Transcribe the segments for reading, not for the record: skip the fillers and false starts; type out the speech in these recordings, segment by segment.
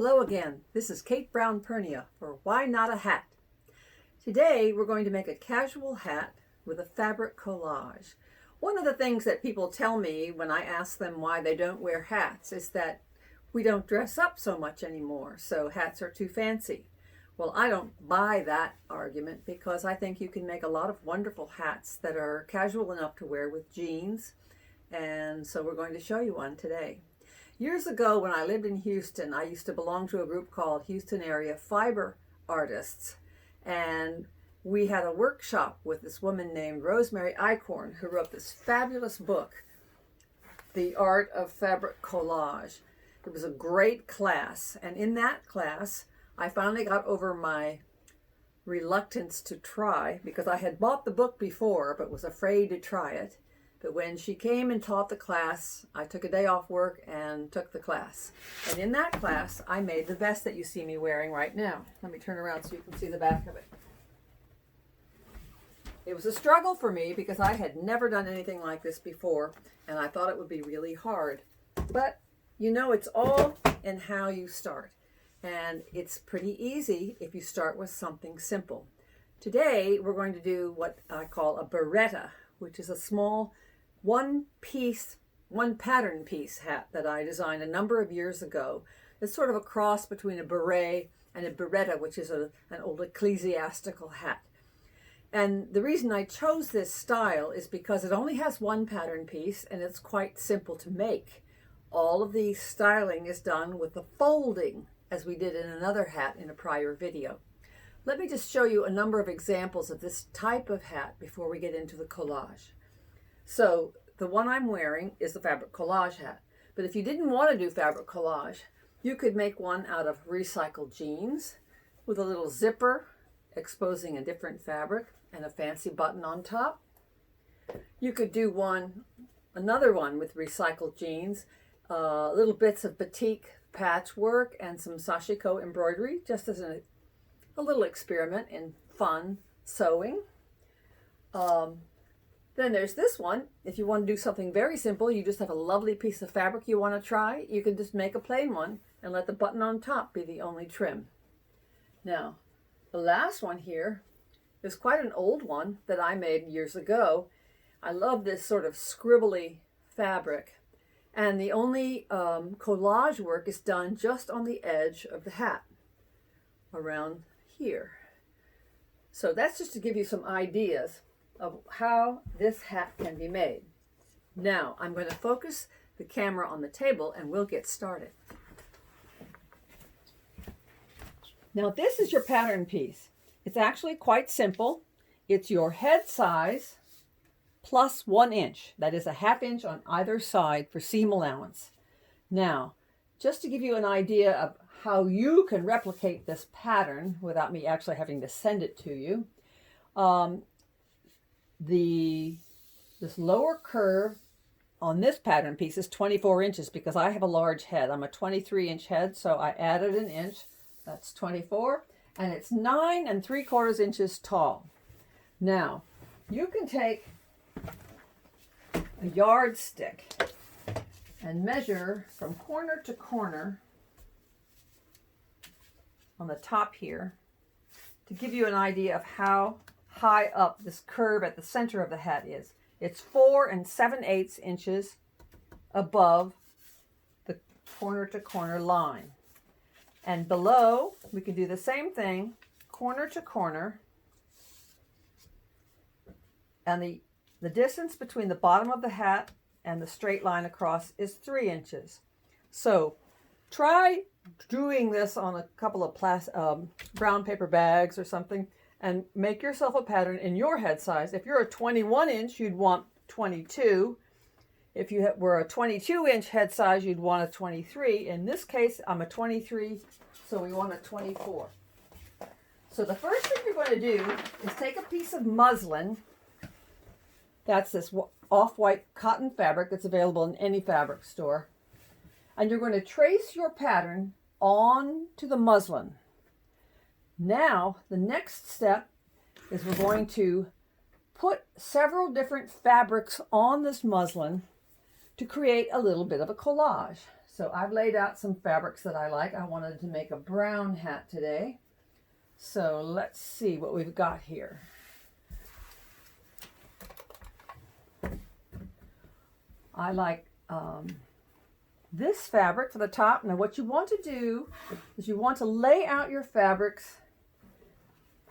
Hello again, this is Kate Brown-Pernia for Why Not a Hat? Today we're going to make a casual hat with a fabric collage. One of the things that people tell me when I ask them why they don't wear hats is that we don't dress up so much anymore, so hats are too fancy. Well, I don't buy that argument because I think you can make a lot of wonderful hats that are casual enough to wear with jeans, and so we're going to show you one today. Years ago, when I lived in Houston, I used to belong to a group called Houston Area Fiber Artists, and we had a workshop with this woman named Rosemary Eichhorn, who wrote this fabulous book, The Art of Fabric Collage. It was a great class, and in that class, I finally got over my reluctance to try, because I had bought the book before, but was afraid to try it. But when she came and taught the class, I took a day off work and took the class. And in that class, I made the vest that you see me wearing right now. Let me turn around so you can see the back of it. It was a struggle for me because I had never done anything like this before, and I thought it would be really hard. But, you know, it's all in how you start. And it's pretty easy if you start with something simple. Today, we're going to do what I call a Beretta, which is a small one pattern piece hat that I designed a number of years ago. It's sort of a cross between a beret and a Beretta, which is an old ecclesiastical hat. And the reason I chose this style is because it only has one pattern piece and it's quite simple to make. All of the styling is done with the folding, as we did in another hat in a prior video. Let me just show you a number of examples of this type of hat before we get into the collage. So the one I'm wearing is the fabric collage hat. But if you didn't want to do fabric collage, you could make one out of recycled jeans with a little zipper exposing a different fabric and a fancy button on top. You could do another one with recycled jeans, little bits of batik patchwork and some sashiko embroidery, just as a little experiment in fun sewing. Then there's this one. If you want to do something very simple, you just have a lovely piece of fabric you want to try, you can just make a plain one and let the button on top be the only trim. Now, the last one here is quite an old one that I made years ago. I love this sort of scribbly fabric, and the only collage work is done just on the edge of the hat, around here. So that's just to give you some ideas of how this hat can be made. Now I'm going to focus the camera on the table and we'll get started. Now this is your pattern piece. It's actually quite simple. It's your head size plus 1 inch. That is a ½ inch on either side for seam allowance. Now, just to give you an idea of how you can replicate this pattern without me actually having to send it to you, this lower curve on this pattern piece is 24 inches because I have a large head. I'm a 23-inch head, so I added an inch. That's 24, and it's 9 3/4 inches tall. Now, you can take a yardstick and measure from corner to corner on the top here to give you an idea of how high up this curve at the center of the hat is. It's 4 7/8 inches above the corner to corner line. And below, we can do the same thing, corner to corner. And the distance between the bottom of the hat and the straight line across is 3 inches. So try doing this on a couple of brown paper bags or something and make yourself a pattern in your head size. If you're a 21-inch, you'd want 22. If you were a 22-inch head size, you'd want a 23. In this case, I'm a 23, so we want a 24. So the first thing you're going to do is take a piece of muslin. That's this off-white cotton fabric that's available in any fabric store. And you're going to trace your pattern onto the muslin. Now, the next step is we're going to put several different fabrics on this muslin to create a little bit of a collage. So I've laid out some fabrics that I like. I wanted to make a brown hat today. So let's see what we've got here. I like this fabric for the top. Now what you want to do is you want to lay out your fabrics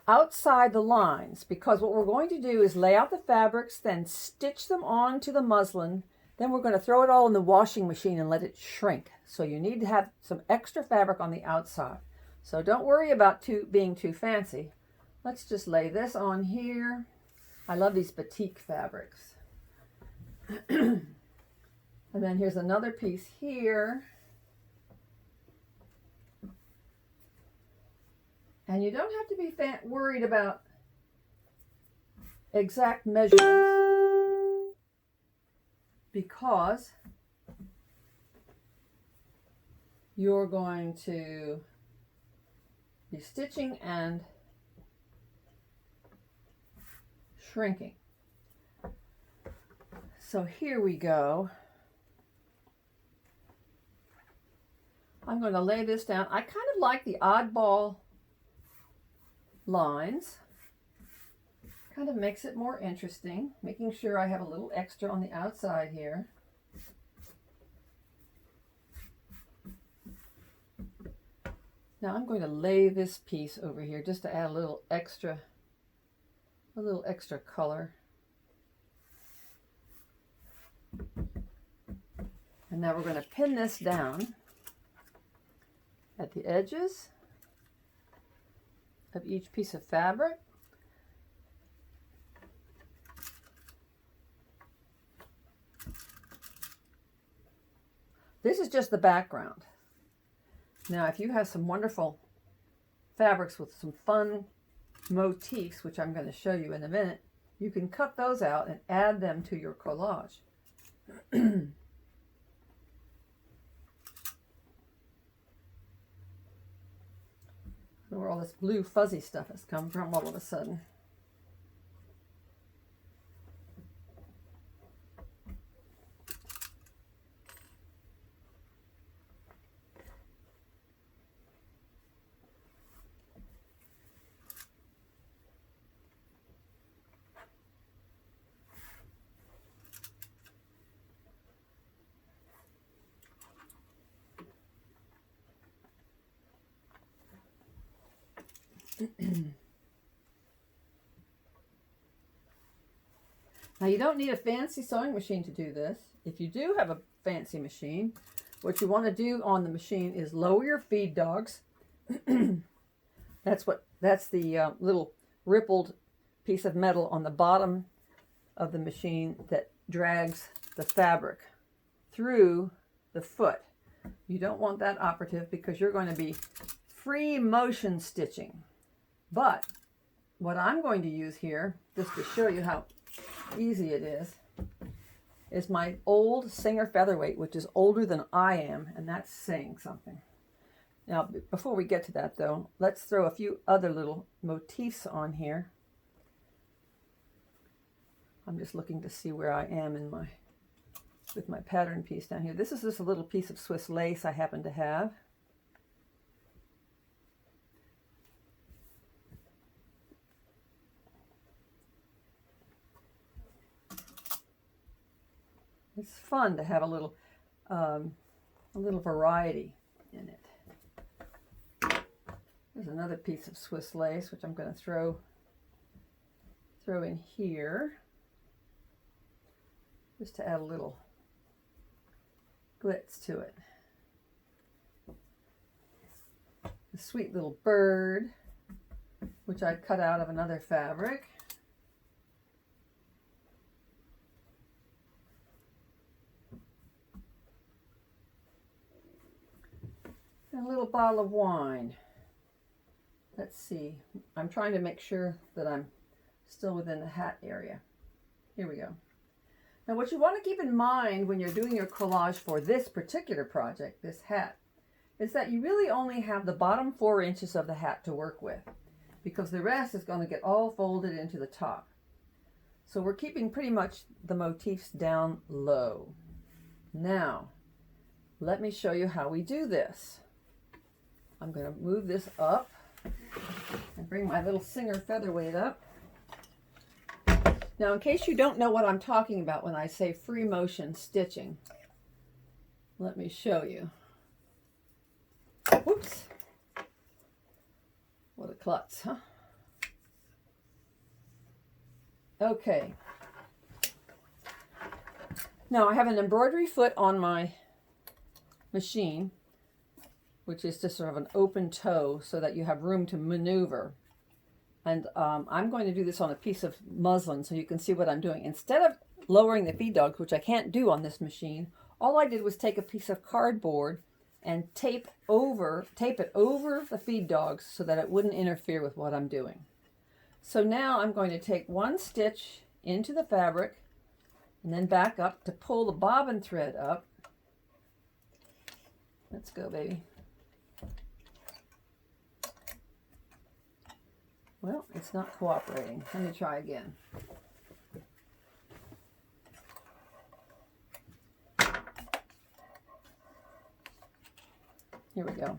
outside the lines, because what we're going to do is lay out the fabrics, then stitch them onto the muslin. Then we're going to throw it all in the washing machine and let it shrink. So you need to have some extra fabric on the outside. So don't worry about being too fancy. Let's just lay this on here. I love these batik fabrics. And then here's another piece here. And you don't have to be worried about exact measurements, because you're going to be stitching and shrinking. So here we go. I'm going to lay this down. I kind of like the oddball lines. Kind of makes it more interesting, making sure I have a little extra on the outside here. Now I'm going to lay this piece over here just to add a little extra color. And now we're going to pin this down at the edges of each piece of fabric. This is just the background. Now, if you have some wonderful fabrics with some fun motifs, which I'm going to show you in a minute, you can cut those out and add them to your collage. Where all this blue fuzzy stuff has come from all of a sudden. Now you don't need a fancy sewing machine to do this. If you do have a fancy machine, what you want to do on the machine is lower your feed dogs. That's the little rippled piece of metal on the bottom of the machine that drags the fabric through the foot. You don't want that operative because you're going to be free motion stitching. But what I'm going to use here, just to show you how easy it is my old Singer Featherweight, which is older than I am, and that's saying something. Now, before we get to that though, let's throw a few other little motifs on here. I'm just looking to see where I am in with my pattern piece down here. This is just a little piece of Swiss lace I happen to have. It's fun to have a little variety in it. There's another piece of Swiss lace, which I'm going to throw in here, just to add a little glitz to it. A sweet little bird, which I cut out of another fabric. And a little bottle of wine. Let's see. I'm trying to make sure that I'm still within the hat area. Here we go. Now what you want to keep in mind when you're doing your collage for this particular project, this hat, is that you really only have the bottom 4 inches of the hat to work with, because the rest is going to get all folded into the top. So we're keeping pretty much the motifs down low. Now, let me show you how we do this. I'm going to move this up and bring my little Singer featherweight up. Now, in case you don't know what I'm talking about when I say free motion stitching, let me show you. Whoops. What a klutz, huh? Okay. Now, I have an embroidery foot on my machine, which is just sort of an open toe so that you have room to maneuver. And I'm going to do this on a piece of muslin so you can see what I'm doing. Instead of lowering the feed dogs, which I can't do on this machine, all I did was take a piece of cardboard and tape it over the feed dogs so that it wouldn't interfere with what I'm doing. So now I'm going to take one stitch into the fabric and then back up to pull the bobbin thread up. Let's go, baby. Well, it's not cooperating. Let me try again. Here we go.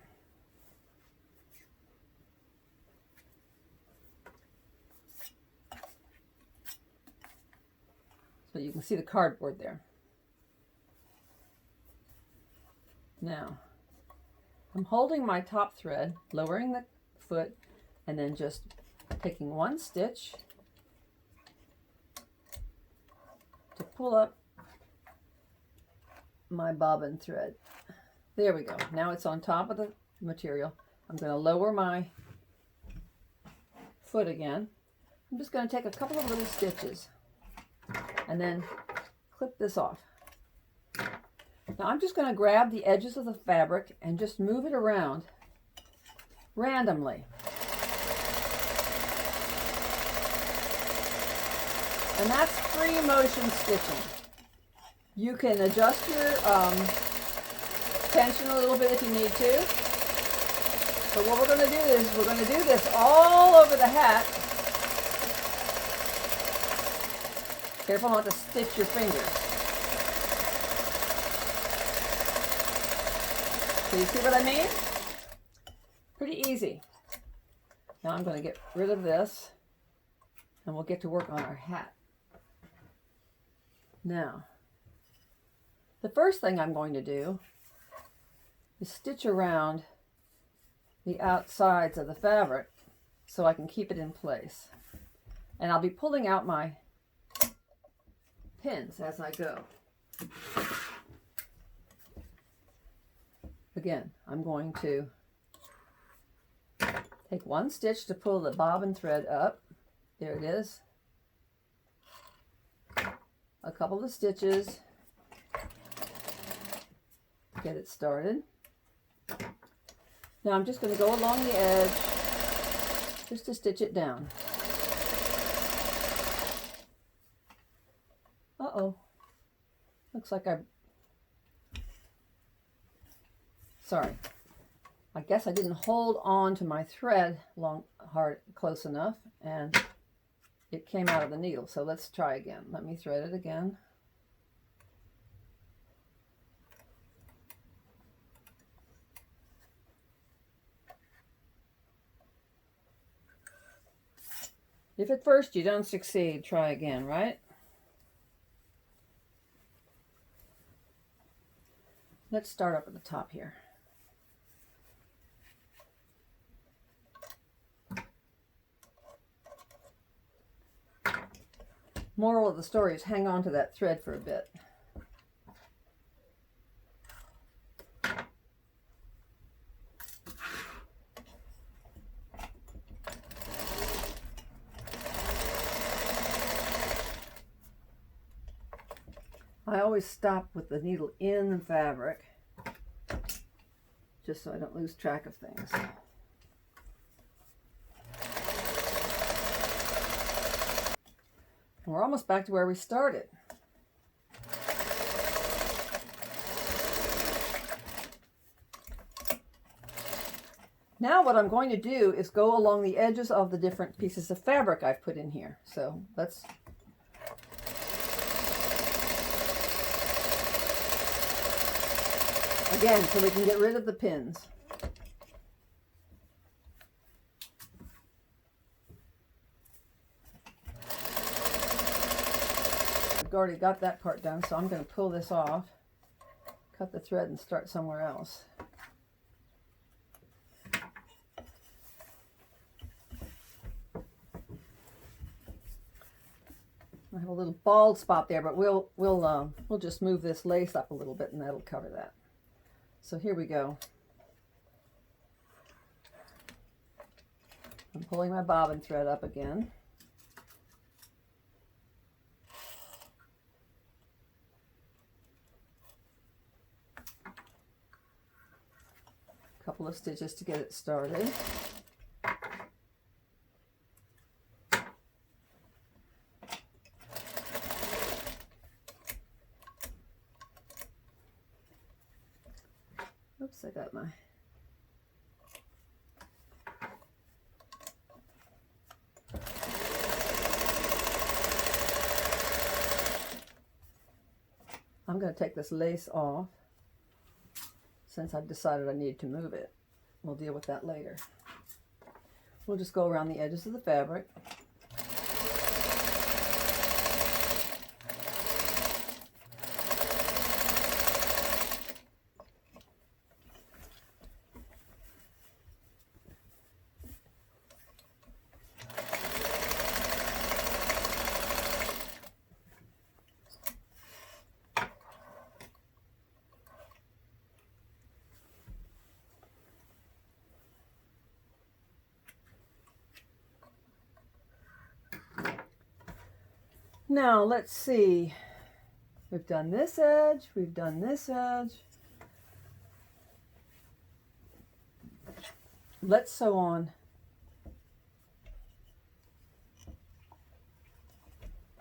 So you can see the cardboard there. Now, I'm holding my top thread, lowering the foot, and then just taking one stitch to pull up my bobbin thread. There we go. Now it's on top of the material. I'm going to lower my foot again. I'm just going to take a couple of little stitches and then clip this off. Now I'm just going to grab the edges of the fabric and just move it around randomly. And that's free motion stitching. You can adjust your tension a little bit if you need to. But what we're going to do is we're going to do this all over the hat. Careful not to stitch your fingers. So you see what I mean? Pretty easy. Now I'm going to get rid of this and we'll get to work on our hat. Now, the first thing I'm going to do is stitch around the outsides of the fabric so I can keep it in place. And I'll be pulling out my pins as I go. Again, I'm going to take one stitch to pull the bobbin thread up. There it is. A couple of stitches to get it started. Now I'm just going to go along the edge just to stitch it down. Uh-oh. Looks like sorry. I guess I didn't hold on to my thread close enough and it came out of the needle. So let's try again. Let me thread it again. If at first you don't succeed, try again, right? Let's start up at the top here. Moral of the story is hang on to that thread for a bit. I always stop with the needle in the fabric just so I don't lose track of things. And we're almost back to where we started. Now what I'm going to do is go along the edges of the different pieces of fabric I've put in here. So let's Again, so we can get rid of the pins. I've already got that part done, so I'm going to pull this off, cut the thread, and start somewhere else. I have a little bald spot there, but we'll just move this lace up a little bit, and that'll cover that. So here we go. I'm pulling my bobbin thread up again. A couple of stitches to get it started. Oops, I got my... I'm going to take this lace off since I've decided I need to move it. We'll deal with that later. We'll just go around the edges of the fabric. Now let's see, we've done this edge, we've done this edge. Let's sew on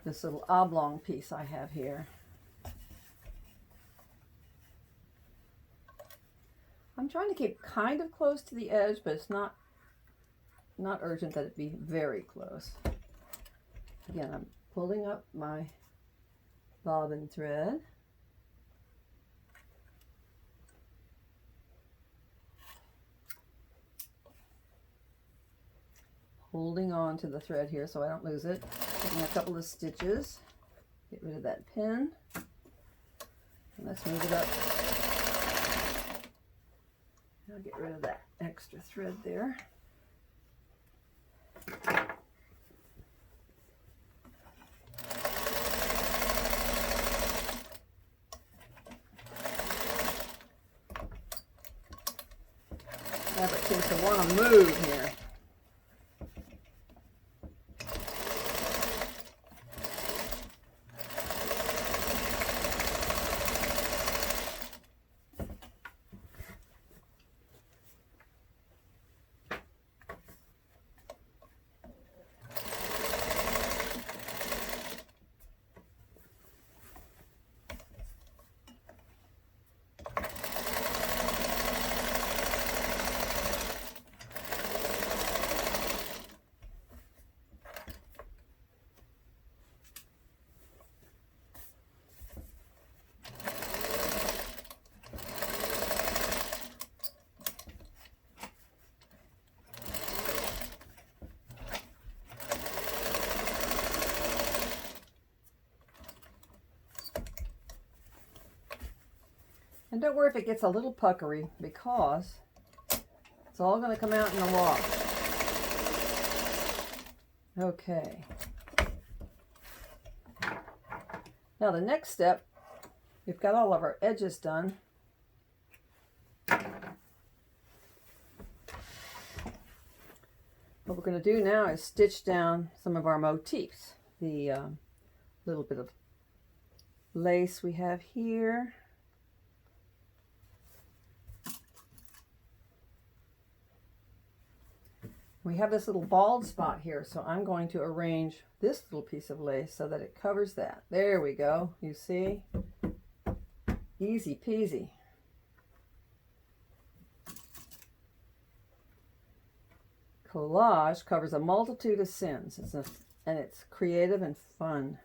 this little oblong piece I have here. I'm trying to keep kind of close to the edge, but it's not urgent that it be very close. Again, I'm pulling up my bobbin thread. Holding on to the thread here so I don't lose it. Taking a couple of stitches. Get rid of that pin. And let's move it up. I'll get rid of that extra thread there. Fabric seems to want to move here. And don't worry if it gets a little puckery, because it's all going to come out in the wash. Okay. Now the next step, we've got all of our edges done. What we're going to do now is stitch down some of our motifs. The little bit of lace we have here. We have this little bald spot here, so I'm going to arrange this little piece of lace so that it covers that. There we go. You see? Easy peasy. Collage covers a multitude of sins, and it's creative and fun.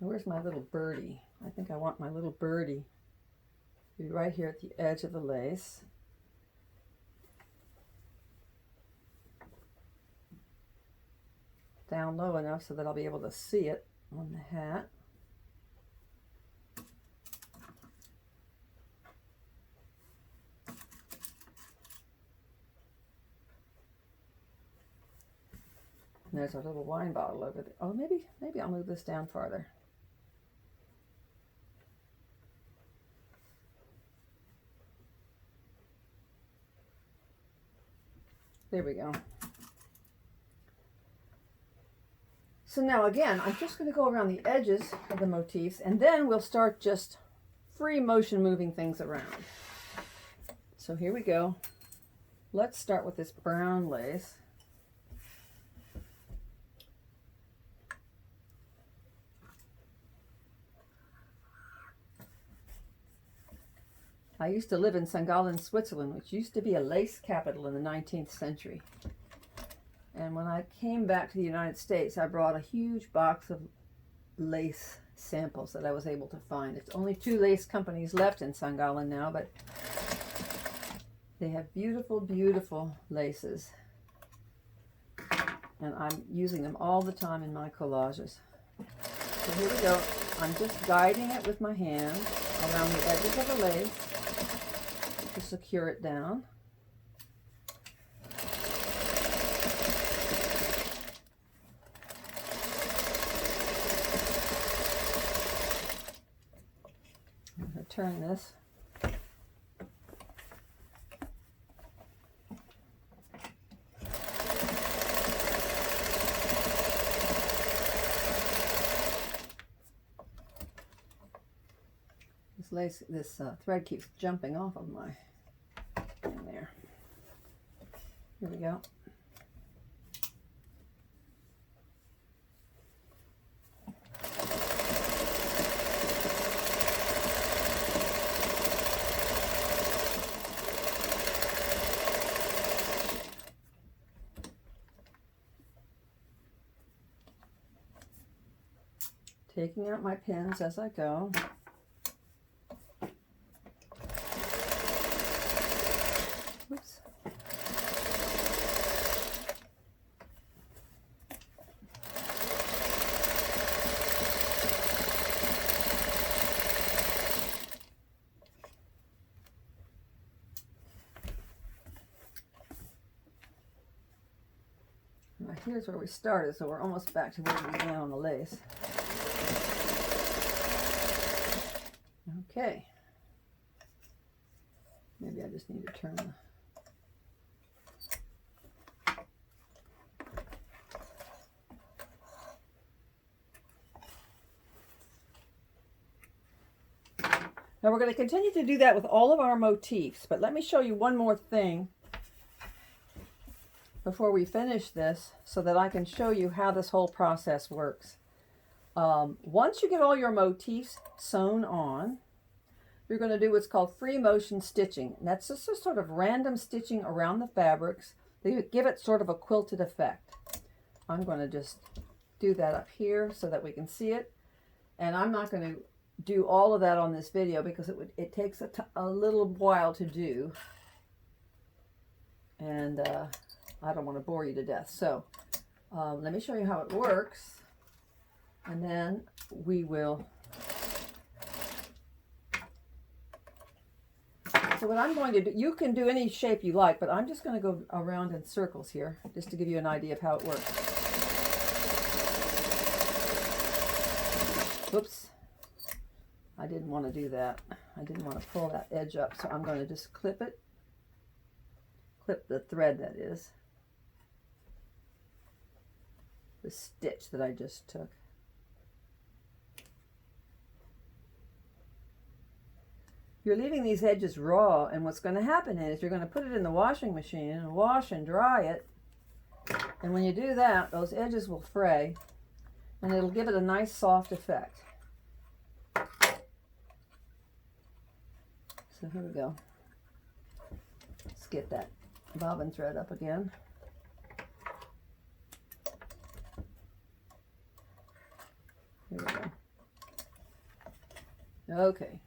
Where's my little birdie? I think I want my little birdie to be right here at the edge of the lace. Down low enough so that I'll be able to see it on the hat. And there's our little wine bottle over there. Oh, maybe I'll move this down farther. There we go. So now again, I'm just going to go around the edges of the motifs, and then we'll start just free motion moving things around. So here we go. Let's start with this brown lace. I used to live in St. Gallen, Switzerland, which used to be a lace capital in the 19th century. And when I came back to the United States, I brought a huge box of lace samples that I was able to find. It's only 2 lace companies left in St. Gallen now, but they have beautiful, beautiful laces. And I'm using them all the time in my collages. So here we go. I'm just guiding it with my hand around the edges of the lace to secure it down. I'm going to turn this. This thread keeps jumping off of my thing there. Here we go. Taking out my pins as I go. Oops. Right, here's where we started, so we're almost back to where we began on the lace. Okay. Maybe I just need to turn the... Now we're going to continue to do that with all of our motifs, but let me show you one more thing before we finish this so that I can show you how this whole process works. Once you get all your motifs sewn on, you're going to do what's called free motion stitching. And that's just a sort of random stitching around the fabrics. They give it sort of a quilted effect. I'm going to just do that up here so that we can see it. And I'm not going to do all of that on this video because it takes a little while to do. And I don't want to bore you to death. So let me show you how it works. And then we will... So what I'm going to do, you can do any shape you like, but I'm just going to go around in circles here, just to give you an idea of how it works. Whoops. I didn't want to do that. I didn't want to pull that edge up, so I'm going to just clip it. Clip the thread, that is. The stitch that I just took. You're leaving these edges raw, and what's going to happen is you're going to put it in the washing machine and wash and dry it. And when you do that, those edges will fray, and it'll give it a nice soft effect. So here we go. Let's get that bobbin thread up again. Here we go. Okay.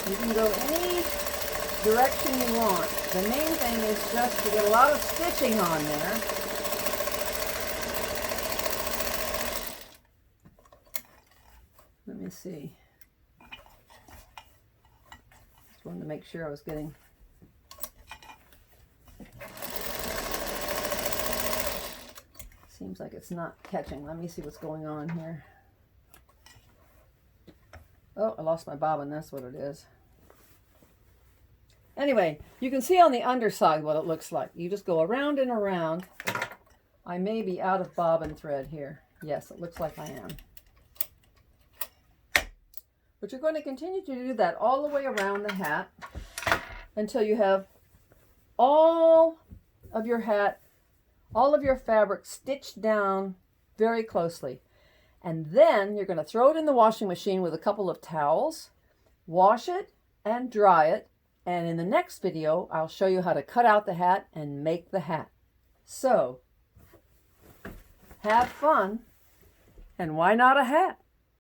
You can go any direction you want. The main thing is just to get a lot of stitching on there. Let me see. Just wanted to make sure I was getting... Seems like it's not catching. Let me see what's going on here. Oh, I lost my bobbin. That's what it is. Anyway, you can see on the underside what it looks like. You just go around and around. I may be out of bobbin thread here. Yes, it looks like I am. But you're going to continue to do that all the way around the hat until you have all of your hat, all of your fabric stitched down very closely. And then you're going to throw it in the washing machine with a couple of towels, wash it and dry it. And in the next video, I'll show you how to cut out the hat and make the hat. So, have fun, and why not a hat?